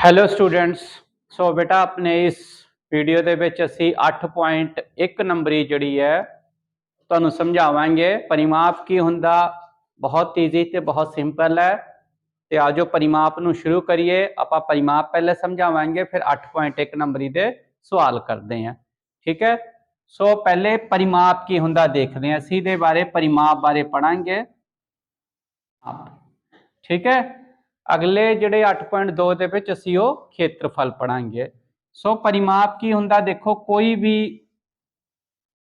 Hello students. सो बेटा अपने इस वीडियो ਦੇ ਵਿੱਚ ਅਸੀਂ 8.1 ਨੰਬਰੀ ਜਿਹੜੀ ਹੈ ਤੁਹਾਨੂੰ ਸਮਝਾਵਾਂਗੇ। परिमाप की ਹੁੰਦਾ बहुत ईजी ਤੇ बहुत सिंपल है। ਤੇ ਆਜੋ परिमाप ਨੂੰ शुरू करिए। ਆਪਾਂ परिमाप पहले समझावांगे फिर 8.1 नंबरी ਦੇ सवाल करते हैं। ठीक है। सो पहले परिमाप की ਹੁੰਦਾ देखते हैं। ਅਸੀਂ ਦੇ ਬਾਰੇ परिमाप बारे पढ़ांगे। ठीक है। अगले जिहड़े 8.2 ਦੇ ਵਿੱਚ ਅਸੀਂ ਉਹ ਖੇਤਰਫਲ ਪੜਾਂਗੇ। सो परिमाप की ਹੁੰਦਾ देखो कोई भी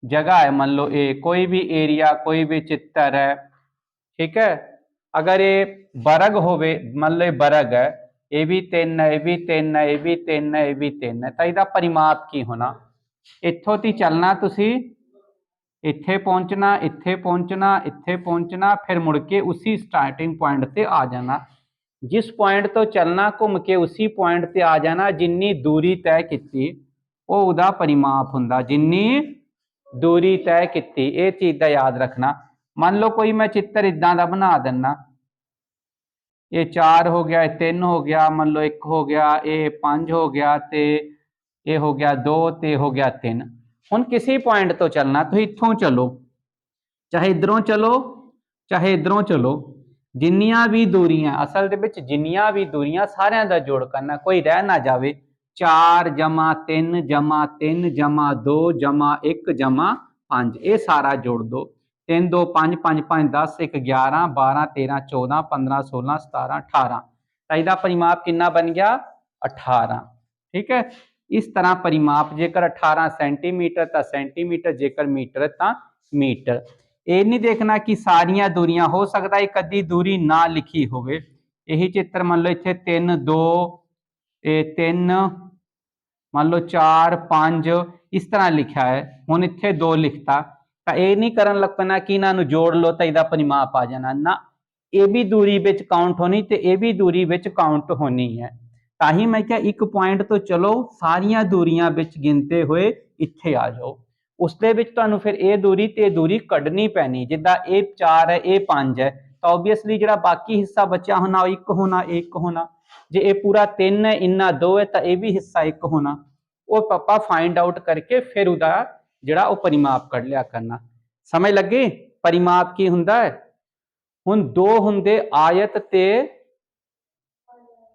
जगह है, मान लो ए कोई भी एरिया कोई भी चित्र है। ठीक है। अगर ये वर्ग होवे, मान लो वर्ग है, ये भी 3 है, ये भी 3 है, ये भी 3 है, ये भी 3 है, तो इसका परिमाप की होना इत्थों ती चलना तुसी इत्थे पहुंचना, इत्थे पहुंचना, इत्थे पहुंचना, फिर मुड़ के उसी स्टार्टिंग पॉइंट ते आ जाना। जिस पॉइंट तो चलना घूम के उसी पॉइंट ते आ जाना। जिन्नी दूरी तय की उहदा परिमाप हुंदा। जिन्नी दूरी तय की, ये चीज़ का याद रखना। मान लो कोई मैं चित्र इदां दा बना दिना, ये 4 हो गया, ये 3 हो गया, मान लो 1 हो गया, ये 5 हो गया, तो ये हो गया 2, तो हो गया 3। हुण किसी पॉइंट तो चलना, तो इत्थों चलो, चाहे इधरों चलो चाहे इधरों चलो, जिन्नियां भी दूरियां असल दे विच जिन्नियां भी दूरियां सारियां दा जोड़ करना, कोई रह ना जावे। 4 जमा 3 जमा 3 जमा 2 जमा 1 जमा 5, ये सारा जोड़ दो। 3 2 5 5 5 10 1 11 12 13 14 15 16 17 18, तो इसका परिमाप कितना बन गया 18। ठीक है। इस तरह परिमाप जेकर 18 सेंटीमीटर तो सेंटीमीटर, जेकर मीटर तो मीटर। ये नहीं देखना कि सारिया दूरियां, हो सकता एक अद्धी दूरी ना लिखी होवे। यही चित्र मान लो इत्थे 3 2 3 मान लो 4 5 इस तरह लिखा है, हुण इत्थे 2 लिखता, तो यह नहीं करन लग पैना कि इन्हां जोड़ लो तो इसका परिमाप आ जाना ना। ये भी दूरी विच काउंट होनी तो ये भी दूरी विच काउंट होनी है। ताही मैं क्या एक पॉइंट तो चलो सारिया दूरियां विच गिनते हुए इत्थे आ जाओ। उसके फिर ये दूरी तो दूरी कढ़नी पैनी। जिदा ये 4 है, ये 5 है, तो ओबीअसली जो बाकी हिस्सा बचा होना 1 होना 1 होना। जे ये पूरा 3 है, इन्ना 2 है, तो यह भी हिस्सा 1 होना। वो पापा फाइंड आउट करके फिर उदा जड़ा वो परिमाप कढ़ लिया करना। समझ लगी परिमाप की हुंदा है। हुण 2 हुंदे आयत ते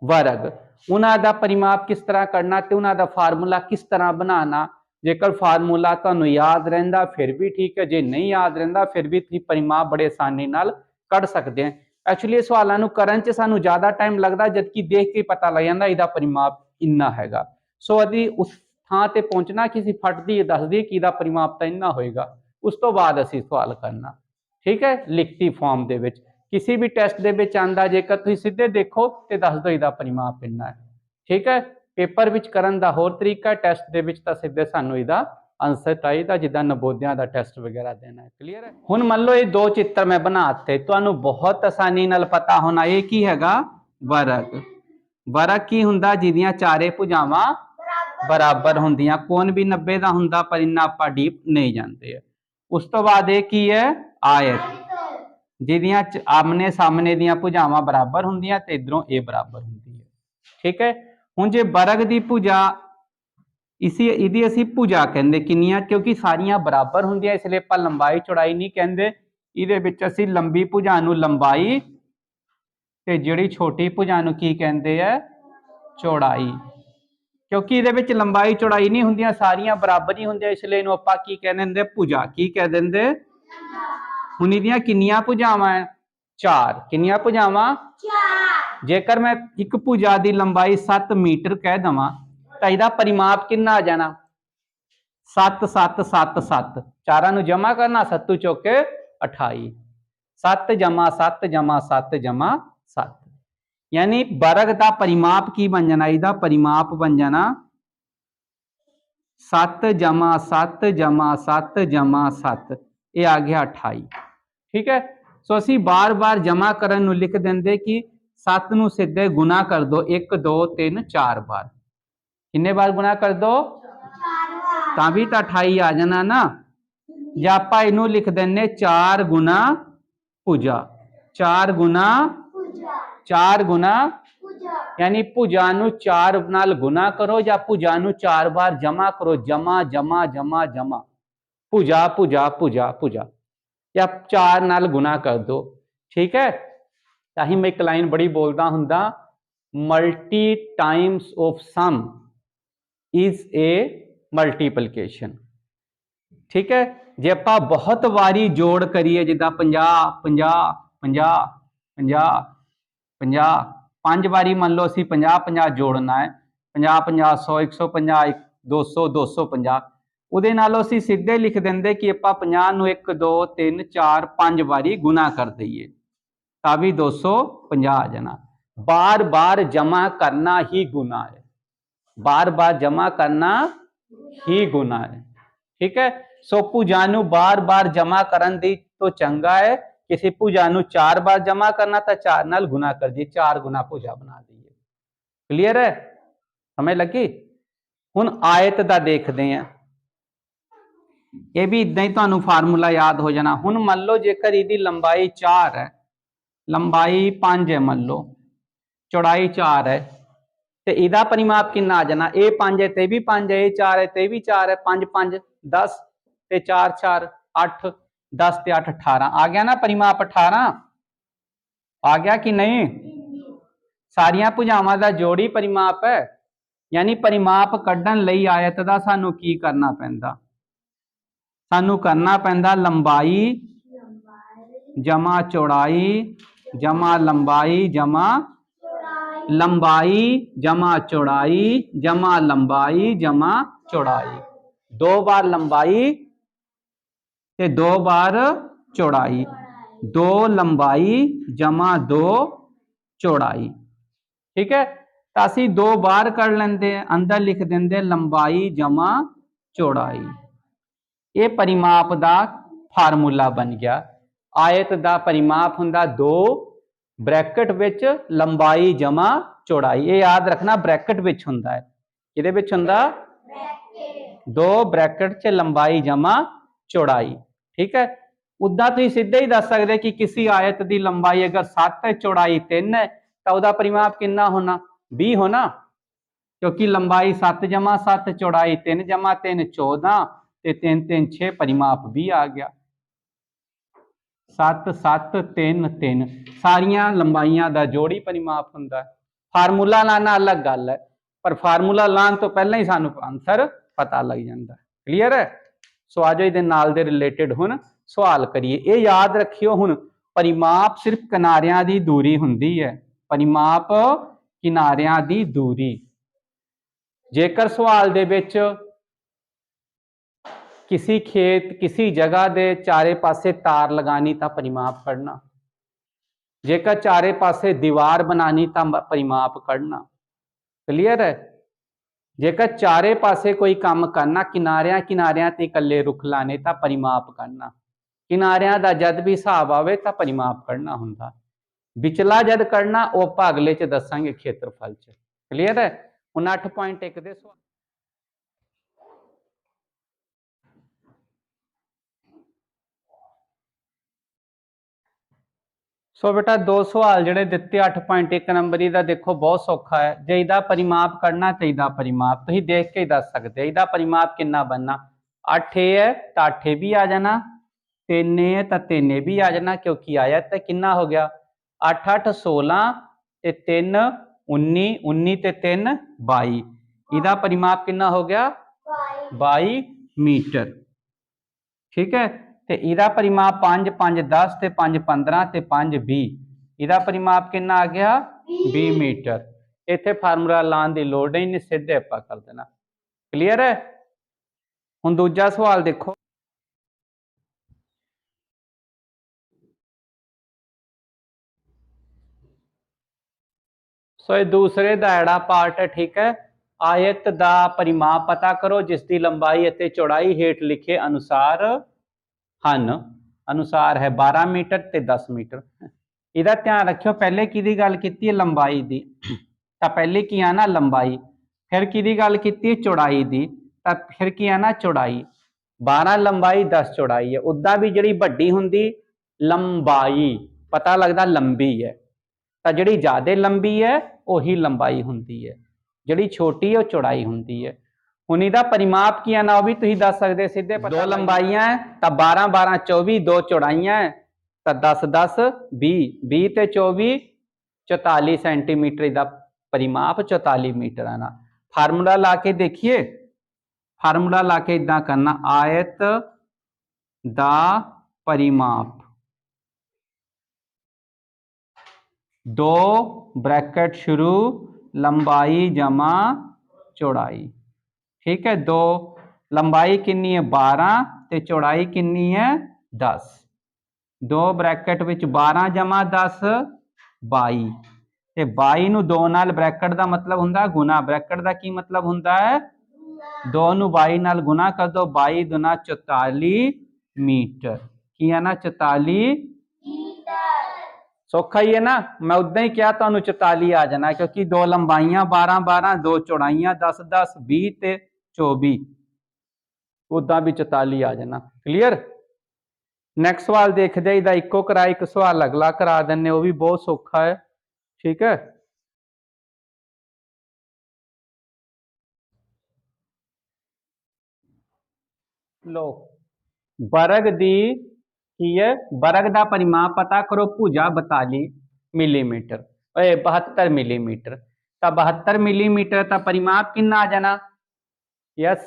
वर्ग, उन्हां दा परिमाप किस तरह करना ते उन्हां दा फार्मूला किस तरह बनाना। जेकर फार्मूला तुहानू याद रहिंदा फिर भी ठीक है, जे नहीं याद रहिंदा फिर भी तुसीं परिमाप बड़े आसानी नाल कढ़ सकते हैं। एक्चुअली सवालों नू करन च सानू ज़्यादा टाइम लगता, जबकि देख के पता लग जाता इसका परिमाप इन्ना हैगा। सो अभी उस थां ते पहुंचना किसी फट दी दस दी कि इसदा परिमाप तो इन्ना होएगा, उस तो बाद असीं सवाल करना। ठीक है। लिखती फॉर्म दे विच किसी भी टेस्ट दे विच आंदा, जेकर तुसीं सीधे देखो तो दस दो इसदा परिमाप इन्ना है। ठीक है। पेपर विच करन दा होर तरीका, टेस्ट दे विच तां सीधे सानू इहदा आंसर चाहिदा, जिद्दां नवोदया दा टेस्ट वगैरह देना है। क्लीयर है। हुण मान लो ये 2 चित्र मैं बनाते, तुहानू बहुत आसानी नाल पता होना ये की हैगा वर्ग। वर्ग की हुंदा जिहदियां चारे भुजावां बराबर हुंदियां। कोण भी 90 दा हुंदा, पर इन्ना आपां डीप नहीं जांदे। उस तो बाद ये की है आयत, जिहदियां आमने सामने दियां भुजावां बराबर हुंदियां ते इधरों ये बराबर हुंदी है। ठीक है। हुण जे वर्ग दी भुजा इसी इहदी असीं भुजा कहंदे किन्नियां, क्योंकि सारियां बराबर हुंदियां, इसलिए आपां लंबाई चौड़ाई नहीं कहंदे। इहदे विच असीं लंबी भुजा नूं लंबाई ते जिहड़ी छोटी भुजा नूं की कहंदे आ चौड़ाई। क्योंकि इहदे विच लंबाई चौड़ाई नहीं हुंदियां, सारियां बराबर ही हुंदियां, इसलिए इहनूं आपां की कह दिंदे भुजा। की कह दिंदे? हुण इहदियां किन्नियां भुजावां है 4। किन्नियां भुजावां 4। जेकर मैं एक भुजा की लंबाई 7 मीटर कह देवां तो इसका परिमाप कितना आ जाना 7 7 7 7। चारां नूं जमा करना, 7 चौके 28, 7 जमा 7 जमा 7 जमा 7, यानी वर्ग का परिमाप की बन जाना, इसका परिमाप बन जाना 7 जमा 7 जमा 7 जमा 7, ये आ गया 28। ठीक है। सो असी बार बार जमा करन नूं लिख देंदे कि 7 नूं सीधे गुना कर दो 1 2 3 4 बार। कितने बार गुना कर दो 4 बार, तां भी तो 28 आ जाना ना। या आपां इनू लिख देने 4 गुना भुजा, 4 गुना 4 गुना यानी भुजा नू 4 नाल गुना करो या भुजा नू 4 बार जमा करो, जमा जमा जमा जमा, भुजा भुजा भुजा भुजा, या 4 नाल गुना कर दो। ठीक है, ताही मैं एक लाइन बड़ी बोलता हुंदा, multi times of some is a multiplication. ठीक है, जे आप बहुत वारी जोड़ करिए, जिदा 50 50 50 50 50, 5 वारी मान लो असी 50 50 जोड़ना है, 50 50 100 150 200 250, ਉਹਦੇ ਨਾਲੋਂ ਅਸੀਂ ਸਿੱਧੇ ਲਿਖ ਦਿੰਦੇ ਕਿ ਆਪਾਂ 50 ਨੂੰ 1 2 3 4 5 ਵਾਰੀ ਗੁਣਾ ਕਰ ਦਈਏ ਤਾਂ ਵੀ 250 ਆ ਜਾਣਾ। बार बार जमा करना ही गुना है, बार बार जमा करना ही गुना है। ठीक है, सो भुजा नू बार बार जमा करन दी तो चंगा है, किसी भुजा नू 4 बार जमा करना तो 4 नाल गुना कर दिए, 4 गुना भुजा बना दिए। क्लियर है, समझ लगी। हुण आयत दा देखते हैं, ये भी इदा ही तुहानू फार्मूला याद हो जाना। हुण मान लो जेकर इहदी लंबाई 4 है, लंबाई 5 है मान लो, चौड़ाई 4 है, तो इहदा परिमाप कितना आ जाना, ए 5 है ते भी 5 है, ए 4 है ते भी 4 है, 5 5 10 ते 4 4 8, 10 ते 8 18 आ गया ना परिमाप, 18 आ गया कि नहीं। सारियां भुजावां दा जोड़ी परिमाप है, यानी परिमाप कढ़न लई आयत दा सानू की करना पैंदा, सानू करना पैंदा लंबाई जमा चौड़ाई जमा लंबाई जमा लंबाई जमा चौड़ाई जमा लंबाई जमा चौड़ाई, 2 बार लंबाई ते 2 बार चौड़ाई, 2 लंबाई जमा 2 चौड़ाई। ठीक है, तो असी 2 बार कर लेंदे, अंदर लिख देंदे लंबाई जमा चौड़ाई, ये परिमाप दा फार्मूला बन गया। आयत दा परिमाप हुंदा 2 ब्रैकेट विच लंबाई जमा चौड़ाई, ये याद रखना ब्रैकेट विच हुंदा है, किहदे विच हुंदा, 2 ब्रैकेट च लंबाई जमा चौड़ाई। ठीक है, उदा तुसीं सीधे ही दस सकदे कि किसी आयत की लंबाई अगर 7 है चौड़ाई 3 है तो उसका परिमाप कितना होना, 20 होना, क्योंकि लंबाई 7 जमा 7 चौड़ाई 3 जमा 3 14 ते 3 3 6, परिमाप 20 आ गया। 7 7 3 3 सारियां लंबाइयां दा जोड़ी परिमाप हुंदा है। फार्मूला लाना अलग गल है, पर फार्मूला लाने तो पहले ही सानू आंसर पता लग जाता है। क्लीयर है, सो आ जाओ इहदे नाल दे रिलेटेड हुण सवाल करिए। ये याद रखियो, हुण परिमाप सिर्फ किनारियां दी दूरी हुंदी है, परिमाप किनारियां दी दूरी। जेकर सवाल दे विच किसी खेत किसी जगह दे चारे पासे तार लगानी तो परिमाप कढ़ना, जेकर चारे पासे दीवार बनानी तो परिमाप कढ़ना। क्लीयर है, जेकर चारे पासे कोई काम करना, किनारियां किनारियां ते इकल्ले रुख लाने तो परिमाप करना, किनारियां दा जद भी हिसाब आवे तो परिमाप कढ़ना हुंदा, विचला जद करना वो आपां अगले च दसांगे खेत्रफल च। क्लीयर है, हुण 8.1 दे सवाल सो बेटा 2 सवाल जिहड़े दिते 8.1 नंबर इहदा देखो बहुत सौखा है। जे इहदा परिमाप करना तो इहदा परिमाप तुसीं देख के ही दस सकते, इहदा परिमाप कितना बनना, 8 है तो 8 भी आ जाना, 3 है तो 3 भी आ जाना, क्योंकि आयत कितना हो गया 8 8 16 ते 3 19 19 ते 3 22, इहदा परिमाप कितना हो गया 22 मीटर। ठीक है, ते इहदा परिमाप 5 5 10 ते 5 15 ते 5 20, इहदा परिमाप कितना आ गया 20 मीटर। इत्थे फार्मूला लाने की लोड़ नहीं, सीधे आपां कर देना। क्लीयर है, हुण दूजा सवाल देखो, सो ये दूसरे दा एड़ा पार्ट है। ठीक है, आयत दा परिमाप पता करो जिसकी लंबाई अते चौड़ाई हेठ लिखे अनुसार हन, अनुसार है 12 मीटर ते 10 मीटर। इहदा ध्यान रखियो, पहले किहदी गल कीती है लंबाई दी, तो पहले की आना लंबाई, फिर किहदी गल कीती है चौड़ाई दी, तो फिर की आना चौड़ाई। 12 लंबाई 10 चौड़ाई है, उदा भी जिहड़ी वड्डी हुंदी लंबाई पता लगदा लंबी है, ਤਾਂ ਜਿਹੜੀ ਜ਼ਿਆਦਾ ਲੰਬੀ ਹੈ ਉਹੀ ਲੰਬਾਈ ਹੁੰਦੀ ਹੈ, ਜਿਹੜੀ ਛੋਟੀ ਹੈ ਉਹ ਚੌੜਾਈ ਹੁੰਦੀ ਹੈ। ਹੁਣ ਇਹਦਾ ਪਰਿਮਾਪ ਕੀ ਹੈ ਨਾ ਉਹ ਵੀ ਤੁਸੀਂ ਦੱਸ ਸਕਦੇ ਸਿੱਧੇ। ਦੋ ਲੰਬਾਈਆਂ ਹੈ ਤਾਂ 12 12 24, ਦੋ ਚੌੜਾਈਆਂ ਹੈ ਤਾਂ 10 10 20, 20 ਤੇ 24 44 ਸੈਂਟੀਮੀਟਰ ਇਹਦਾ परिमाप 44 मीटर आना। फार्मूला ला के देखिए, फार्मूला ला के इदा करना, आयत दा परिमाप, दो ब्रैकेट शुरू, लंबाई जमा चौड़ाई। ठीक है, दो लंबाई कितनी है 12 ते चौड़ाई कितनी है 10, दो ब्रैकेट विच 12 जमा 10 22 ਤੇ 22 ਨੂੰ 2 ਨਾਲ ਬ੍ਰੈਕਟ ਦਾ ਮਤਲਬ ਹੁੰਦਾ ਗੁਣਾ, ਬ੍ਰੈਕਟ ਦਾ ਕੀ ਮਤਲਬ ਹੁੰਦਾ ਹੈ 2 ਨੂੰ 22 ਨਾਲ ਗੁਣਾ ਕਰ ਦੋ, 22 ਦੁਨਾ 44 मीटर, ਕੀ ਹੈ ਨਾ 44 मीटर। ਸੌਖਾ ਹੀ ਹੈ ਨਾ, ਮੈਂ ਉਦਾਂ ਹੀ ਕਿਹਾ ਤੁਹਾਨੂੰ 44 ਆ ਜਾਣਾ, ਕਿਉਂਕਿ ਦੋ ਲੰਬਾਈਆਂ 12 12, ਦੋ ਚੌੜਾਈਆਂ 10 10 20 ਤੇ 24, ਉਦਾਂ ਵੀ 44 ਆ ਜਾਣਾ। ਕਲੀਅਰ। ਨੈਕਸਟ ਸਵਾਲ ਦੇਖਦੇ ਇਹਦਾ ਇੱਕੋ ਕਰਾ, ਇੱਕ ਸਵਾਲ ਅਗਲਾ ਕਰਾ ਦਿੰਨੇ, ਉਹ ਵੀ ਬਹੁਤ ਸੌਖਾ ਹੈ। ठीक है, लो वर्ग दी की है, वर्ग का परिमाप पता करो, भुजा 42 मिलीमीटर 72 मिलीमीटर, तो 72 मिलीमीटर का परिमाप कितना आ जाना, यस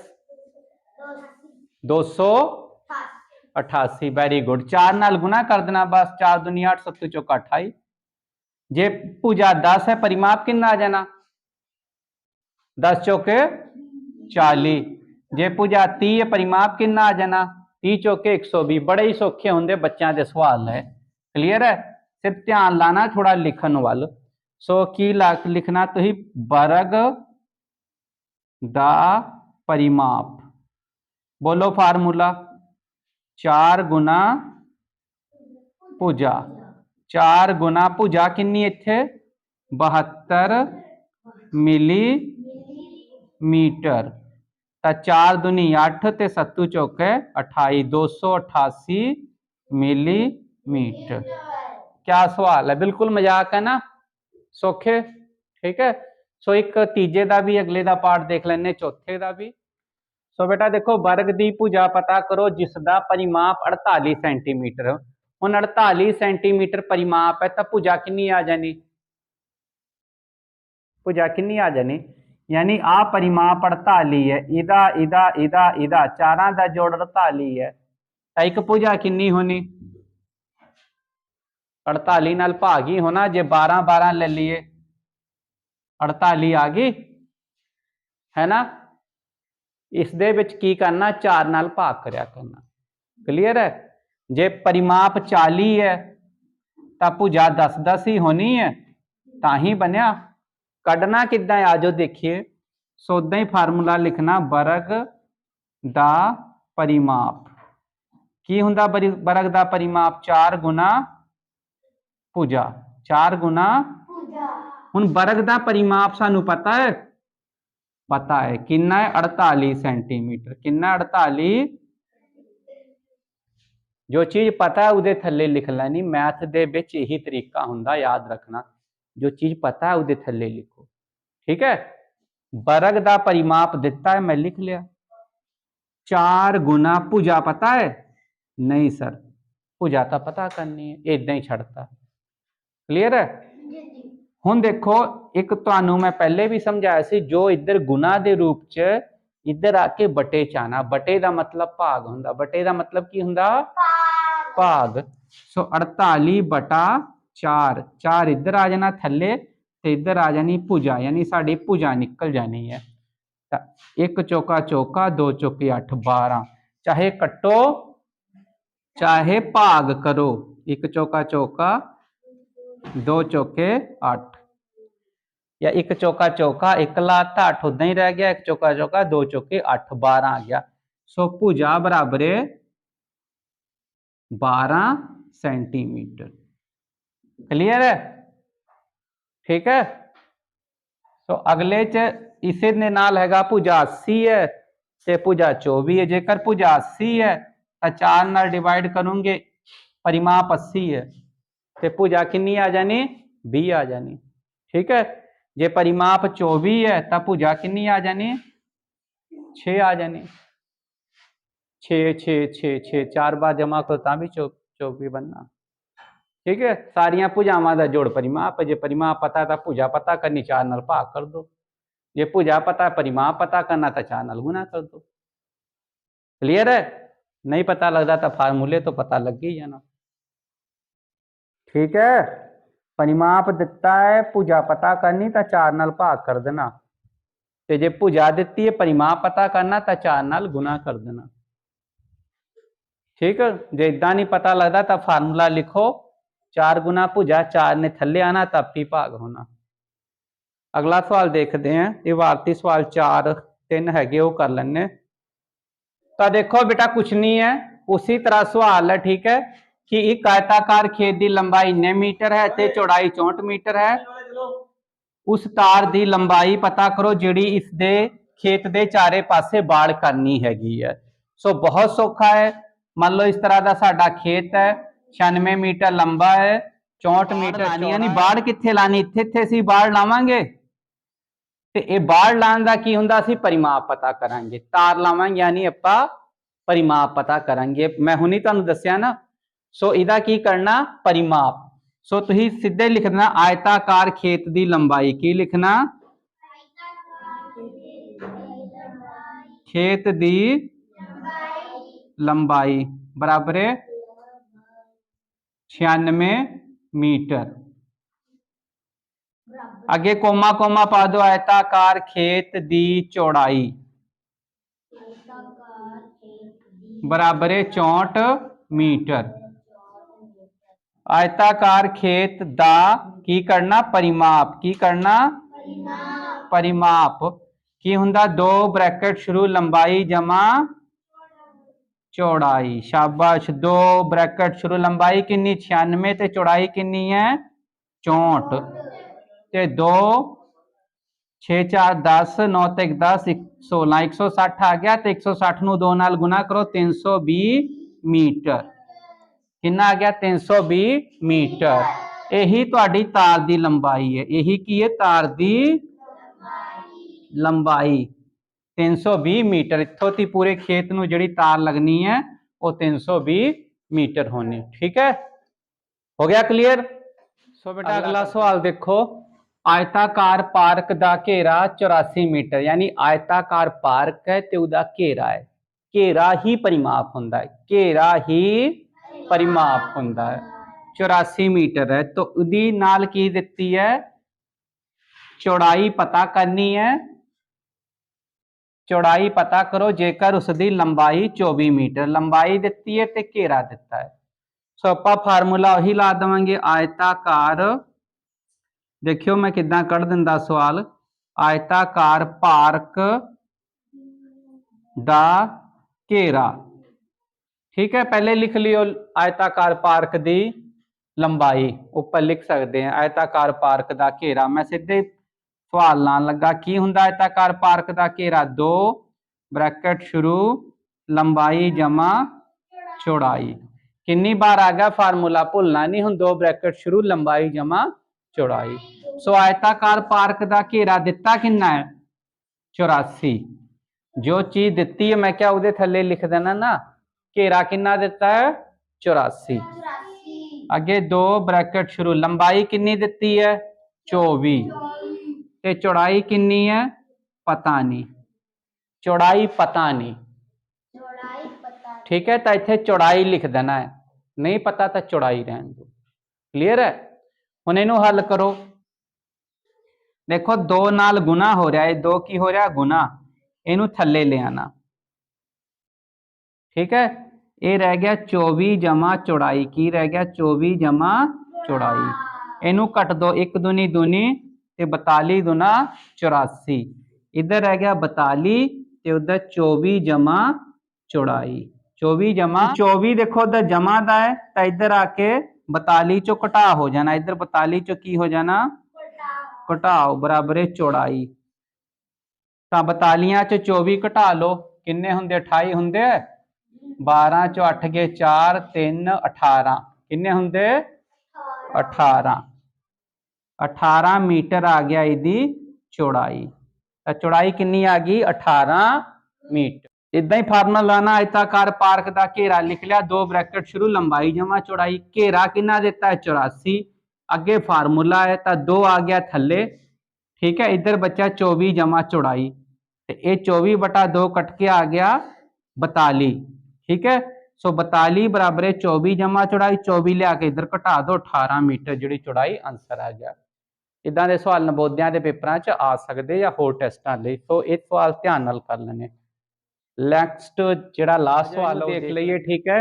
288। वेरी गुड, 4 नाल गुना कर देना बस, 4 दूनी 8, 7 चौका 28। जे भुजा 10 है परिमाप कितना आ जाना 10 चौके 40, जे भुजा 30 है परिमाप कितना आ जाना 30 चौके 120। बड़े ही सौखे होंगे बच्चों के सवाल है। क्लीयर है, सिर्फ ध्यान लाना थोड़ा लिखन वाल। सो की लिखना तुम, वर्ग दा परिमाप, बोलो फार्मूला 4 गुना भुजा, 4 गुना भुजा किन्नी इत्थे 72 मिलीमीटर, तो 4 दूनी 8 ते 7 चौके 28, 288 मिलीमीटर। क्या सवाल है, बिल्कुल मजाक है ना, सौखे। ठीक है, सो एक तीजे का भी अगले का पार्ट देख लेने, चौथे का भी। सो बेटा देखो, वर्ग की भुजा पता करो जिसका परिमाप 48 सेंटीमीटर, हुण 48 सेंटीमीटर परिमाप है, तो भुजा कितनी आ जानी, भुजा कितनी आ जानी, यानी आ परिमाप 48 है, इदा इदा इदा इदा चारां दा जोड़ 48 है, तो एक भुजा कितनी होनी 48 नाल भाग ही होना, जे 12 12 ले लीए 48 आ गई है ना। इस दे विच की करना, 4 नाल भाग करया करना। क्लीयर है, जे परिमाप 40 है तो भुजा 10 10 ही होनी है, ताही बनया। कढ़ना किद्दां है, आजो देखिए। सो उदां ही फार्मूला लिखना, वर्ग दा परिमाप की हुंदा, वर्ग दा परिमाप 4 गुना भुजा, 4 गुना हुण वर्ग दा परिमाप सानू पता है, पता है कितना है 48 सेंटीमीटर, कितना 48। जो चीज़ पता है उहदे थल्ले लिख लैनी, मैथ दे विच यही तरीका हुंदा, याद रखना, जो चीज़ पता है उहदे थल्ले लिखो। ठीक है, वर्ग दा परिमाप दिता है, मैं लिख लिया। 4 गुना भुजा पता है, नहीं सर भुजा तो पता करनी है, इदां ही छड़ता। क्लीयर है, हुण देखो एक तुहानू मैं पहले भी समझाया सी, जो इधर गुना दे रूप च इधर आके बटे च आना, बटे का मतलब भाग हुंदा, बटे का मतलब की हुंदा भाग। सो 48 बटा 4, 4 इधर आ जाना थल्ले, ते इधर आ जानी भुजा, यानी साड़ी भुजा निकल जानी है। एक चौका चौका, दो चौके 8, 12, चाहे कटो चाहे भाग करो, एक चौका चौका, दो चौके 8, या एक चौका चौका, एक लाता 8 उदा ही रह गया, एक चौका चौका, दो चौके 8, 12 आ गया। सो भुजा बराबर 12 सेंटीमीटर। क्लियर है, ठीक है। सो अगले च इसे दे नाल हैगा भुजा 80 है ते भुजा 24 है। जेकर भुजा 80 है तो 4 नाल डिवाइड करूंगे, परिमाप 80 है, ते भुजा कितनी आ जानी 20 आ जानी। ठीक है, जे परिमाप 24 है तो भुजा कितनी आ जानी, 6 आ जानी। 6 6 6 6 4 बार जमा करो ता भी 24 बनना। ठीक है, सारिया भुजावां का जोड़ परिमाप है। जे परिमाप पता है तो भुजा पता करनी, 4 नाल भाग कर दो। जे भुजा पता परिमाप पता करना तो 4 नाल गुना कर दो। क्लियर है? नहीं पता लगता तो फार्मूले तो पता लग ही जाना। ठीक है, परिमाप दिता है, भुजा पता करनी तो 4 नाल भाग कर देना, ते जे भुजा दिती है परिमाप पता करना तो 4 नाल गुना कर देना। ठीक है, जे इदा नहीं पता लगता तो फार्मूला लिखो, 4 गुना भुजा, 4 ने थले आना तब ही भाग होना। अगला सवाल देखते हैं, ये वार्ती सवाल 4 3 है वो कर लेने। तो देखो बेटा कुछ नहीं है, उसी तरह सवाल है। ठीक है, कि एक आयताकार खेत की लंबाई इन्ने मीटर है ते चौड़ाई 64 मीटर है। उस तार की लंबाई पता करो जिहड़ी इसके खेत के चारे पासे बाड़ करनी हैगी है। सो बहुत सौखा है। मान लो इस तरह का साडा खेत है, 96 मीटर लंबा है, 64 मीटर लानी, यानी बाड़ कित्थे लानी, इत्थे इत्थे असीं बाड़ लावांगे। ते ये बाड़ लाने का की हुंदा, असीं परिमाप पता करांगे, तार लावांगे यानी आपां परिमाप पता करांगे। मैं हुणी तुहानूं दस्सिया ना। सो इहदा की करना, परिमाप। सो तुसीं सीधे लिख देना आयताकार खेत की लंबाई, की लिखना, खेत की लंबाई बराबर 96 मीटर। अगे कोमा कोमा पा दो, आयताकार खेत की चौड़ाई बराबर 64 मीटर। आयताकार खेत दा की करना, परिमाप, की करना, परिमाप की हुंदा, 2 ब्रैकेट शुरू लंबाई जमा चौड़ाई। शाबाश, 2 ब्रैकेट शुरू लंबाई कितनी 96 ते चौड़ाई कितनी है 64 ते 2 6 4 10 9 ते 10 16 160 आ गया। तो 160 नूं 2 नाल गुना करो, 320 मीटर। कितना आ गया 320 मीटर। यही तुहाडी तार की लंबाई है। यही की है, तार की लंबाई 320 मीटर। इत्थों ती पूरे खेत नूं जिहड़ी तार लगनी है वो 320 मीटर होनी। ठीक है, हो गया क्लियर। सो बेटा अगला सवाल देखो, आयताकार पार्क का घेरा 84 मीटर, यानी आयताकार पार्क है तो उहदा घेरा है। घेरा ही परिमाप हुंदा है, घेरा ही परिमाप हुंदा है। 84 मीटर है तो उहदी नाल की दित्ती है, चौड़ाई पता करनी है। चौड़ाई पता करो जेकर उसकी लंबाई 24 मीटर, लंबाई दित्ती है तो घेरा दिता है। सो आपां फार्मूला वही ला देवांगे, आयताकार, देखियो मैं किदां कढ़ दिंदा सवाल, आयताकार पार्क दा घेरा। ठीक है, पहले लिख लियो आयताकार पार्क की लंबाई, ऊपर लिख सकते हैं आयताकार पार्क का घेरा। मैं सीधे सवाल लान लगा, की हुंदा आयताकार पार्क का घेरा, 2 ब्रैकेट शुरू लंबाई जमा चौड़ाई। कितनी बार आ गया फार्मूला, भुलना नहीं, हुण 2 ब्रैकेट शुरू लंबाई जमा चौड़ाई। सो आयताकार पार्क का घेरा दिता कितना है 84। जो चीज दिती है मैं क्या उहदे थल्ले लिख देना ना, घेरा कितना दिता है 84। अगे 2 ब्रैकेट शुरू, लंबाई कितनी दिती है 24 ते चौड़ाई कितनी है पता नहीं, चौड़ाई पता नहीं। ठीक है, तो इत्थे चौड़ाई लिख देना है, नहीं पता तो चौड़ाई रहने दो। क्लियर है। हुण इहनूं हल करो, देखो 2 नाल गुना हो रहा है, 2 की हो रहा गुना, इनू थले ले आना। ठीक है, ये रह गया 24 जमा चौड़ाई, की रह गया 24 जमा चौड़ाई। इनू कट दो, 1 दूनी दूनी ते 42 दूना 84, इधर रह गया 42 ते उधर 24 जमा चौड़ाई। 24 जमा 24 देखो उधर जमा दा है तो इधर आके 42 चो घटा हो जाना, इधर 42 चो की हो जाना घटाओ, बराबर है चौड़ाई। तो 42 चो 24 घटा लो, किन्ने हुंदे 28 हुंदे, 12 चो 8 गए 4 3 18, किन्ने हुंदे 18। 18 मीटर आ गया इहदी चौड़ाई। तो चौड़ाई कितनी आ गई 18 मीटर। इदा ही फार्मूला लाना, आयताकार पार्क का घेरा लिख लिया, 2 ब्रैकेट शुरू, लंबाई जमा चौड़ाई। घेरा कितना देता है 84, अगे फार्मूला है तो 2 आ गया थले, ठीक है। इधर बचा 24 जमा चौड़ाई, तो ये 24/2 कट के आ गया 42, ठीक है। सो 42 बराबर है 24 जमा चौड़ाई, 24 लिया के इधर घटा दो, 18 मीटर जी चौड़ाई आंसर आ गया। इदा के सवाल नवोदया के पेपरों च आ सकते या होर टेस्टां लई, तो ये सवाल ध्यान नाल कर लेने। नैक्सट जिहड़ा लास्ट सवाल देख लईए, ठीक है।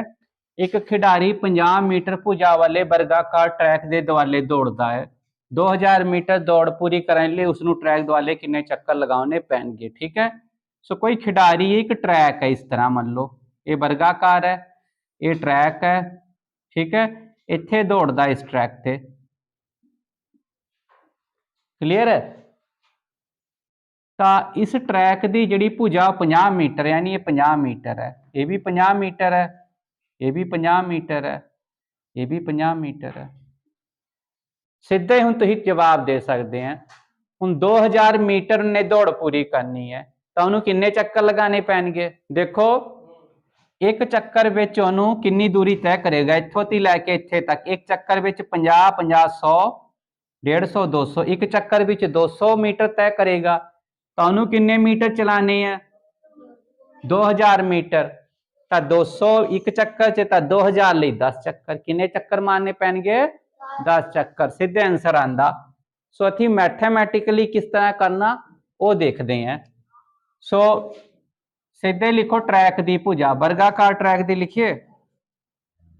एक खिडारी 50 मीटर भुजा वाले वर्गाकार ट्रैक के दुआले दौड़ता है, 2000 मीटर दौड़ पूरी करने लिए उसनों ट्रैक दुआले कितने चक्कर लगाने पैणगे, ठीक है। सो कोई खिडारी एक ट्रैक है, इस तरह मान लो ये वर्गाकार है, ये ट्रैक है, ठीक है। इत्थे दौड़दा इस ट्रैक से, क्लीयर है। तो इस ट्रैक की जी भुजा 50 मीटर, यानी ये 50 मीटर है, ये भी 50 मीटर है, ये भी 50 मीटर है, ये भी 50 मीटर है। सीधे हुण तुसीं जवाब दे सकते हैं। हुण 2000 मीटर ने दौड़ पूरी करनी है, तो उन्होंने किन्ने चक्कर लगाने पैणगे। देखो एक चक्कर विच उन्होंने कितनी दूरी तय करेगा, इत्थों ती लैके इत्थे तक। एक चक्कर विच 50 50 100 150 200, एक चक्कर विच 200 मीटर तय करेगा, तो उन्होंने कितने मीटर चलाने हैं 2000 मीटर। तो 200 एक चक्कर च, तो 2000 ਲਈ 10 चक्कर, कितने चक्कर मारने पैणगे 10 चक्कर, सीधे आंसर आंदा। सो अथी मैथेमैटिकली किस तरह करना वो देखते हैं। सो सीधे लिखो ट्रैक की भुजा, वर्गाकार ट्रैक की लिखिए,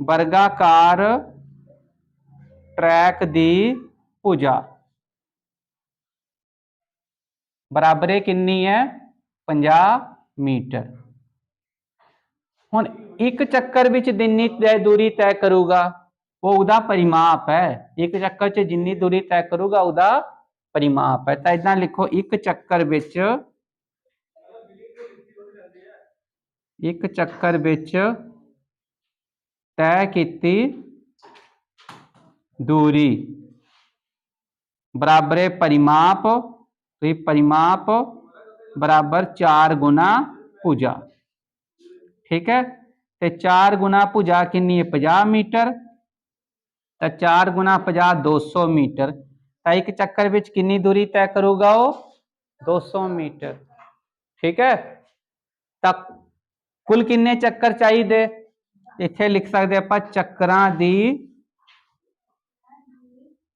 वर्गाकार ट्रैक की भुजा बराबर कितनी है 50 मीटर। हुण एक चक्कर विच जिन्नी दूरी तय करूगा वो उदा परिमाप है, एक चक्कर च जिन्नी दूरी तय करूगा उदा परिमाप है। तो इदा लिखो एक चक्कर विच, एक चक्कर विच तय की दूरी बराबर परिमाप, तो परिमाप बराबर 4 गुना भुजा, ठीक है। तो 4 गुना भुजा कितनी है 50 मीटर, तो 4 गुना 50 200 मीटर। तो एक चक्कर विच कितनी दूरी तय करूगा वो 200 मीटर, ठीक है। तो कुल कितने चक्कर चाहिए, इत्थे लिख सकते आप चक्करां दी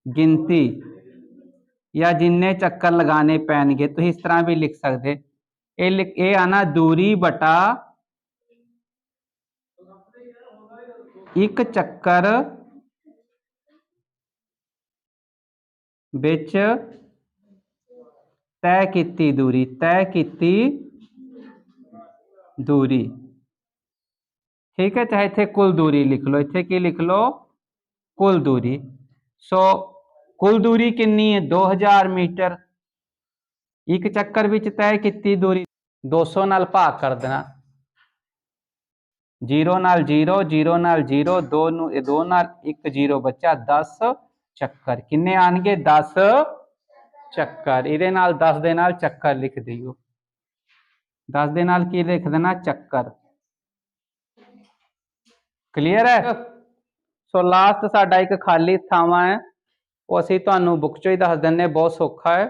गिनती, या जिन्ने चक्कर लगाने पैणगे, तो इस तरह भी लिख सकते। ये आना दूरी बटा एक चक्कर विच तय की दूरी, तय की दूरी, ठीक है। चाहे इत्थे कुल दूरी लिख लो, इत्थे की लिख लो कुल दूरी। सो कुल दूरी कितनी है 2000 मीटर, एक चक्कर विच तय की दूरी 200 नाल भाग कर देना, 0 नाल 0 0 नाल 0 2 नाल 1 0 बचा 10 चक्कर, किन्ने आएंगे 10 चक्कर। इहदे नाल 10 दे नाल चक्कर लिख दियो, 10 दे नाल की लिख देना चक्कर, क्लीयर है। सो लास्ट साडा एक खाली थावां है, वो असीं तुहानूं बुक चों ही दस दिंदे, बहुत सौखा है।